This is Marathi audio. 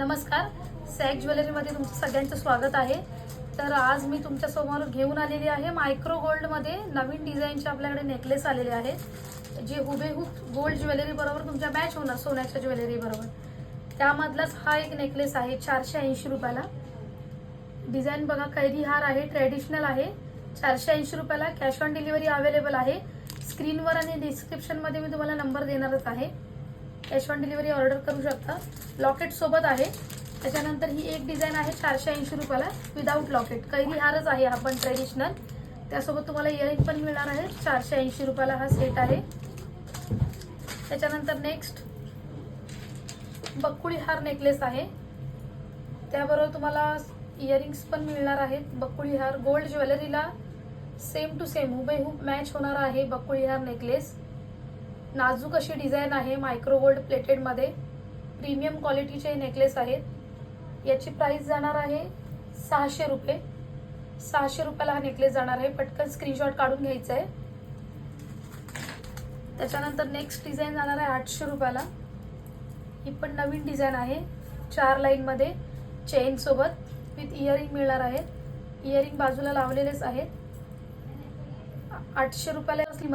नमस्कार, सॅग ज्वेलरीमध्ये तुमचं सगळ्यांचं स्वागत आहे। तर आज मी तुमच्यासमोर घेऊन आलेली आहे मायक्रो गोल्डमध्ये नवीन डिझाईनचे आपल्याकडे नेकलेस आलेले आहेत, जे हुबेहूब गोल्ड ज्वेलरी बरोबर तुमच्या मॅच होणार सोन्याच्या ज्वेलरी बरोबर। त्यामधलाच हा एक नेकलेस आहे 480 रुपयाला। डिझाईन बघा, कैरी हार आहे, ट्रेडिशनल आहे। 480 रुपयाला कॅश ऑन डिलिव्हरी अवेलेबल आहे। स्क्रीनवर आणि डिस्क्रिप्शनमध्ये मी तुम्हाला नंबर देणारच आहे, कॅश ऑन डिलिव्हरी ऑर्डर करू शकता। लॉकेट सोबत आहे। त्याच्यानंतर ही एक डिझाईन आहे 480 रुपयाला विदाउट लॉकेट, कैरी हारच आहे हा पण ट्रेडिशनल। त्यासोबत तुम्हाला इयरिंग पण मिळणार आहे। 480 रुपयाला हा सेट आहे। त्याच्यानंतर नेक्स्ट बकुळी हार नेकलेस आहे, त्याबरोबर तुम्हाला इयरिंग्स पण मिळणार आहेत। बकुळी हार गोल्ड ज्वेलरीला सेम टू सेम हुबेहूब मॅच होणार आहे। बकुळी हार नेकलेस नाजूक अशी डिझाईन आहे, मायक्रो गोल्ड प्लेटेड मध्ये प्रीमियम क्वालिटीचे नेकलेस आहेत। याची प्राइस जाणार आहे 600 रुपये। 600 रुपयाला हा नेकलेस जाणार आहे। पटकन स्क्रीनशॉट काढून घ्यायचा आहे। त्याच्यानंतर नेक्स्ट डिझाईन जाणार आहे 800 रुपयाला। ही पण नवीन डिझाईन आहे, 4 लाईन मध्ये चेन सोबत विथ इयरिंग मिळणार आहे। इयरिंग बाजूला लावलेलेच आहेत। 800 रुपयाला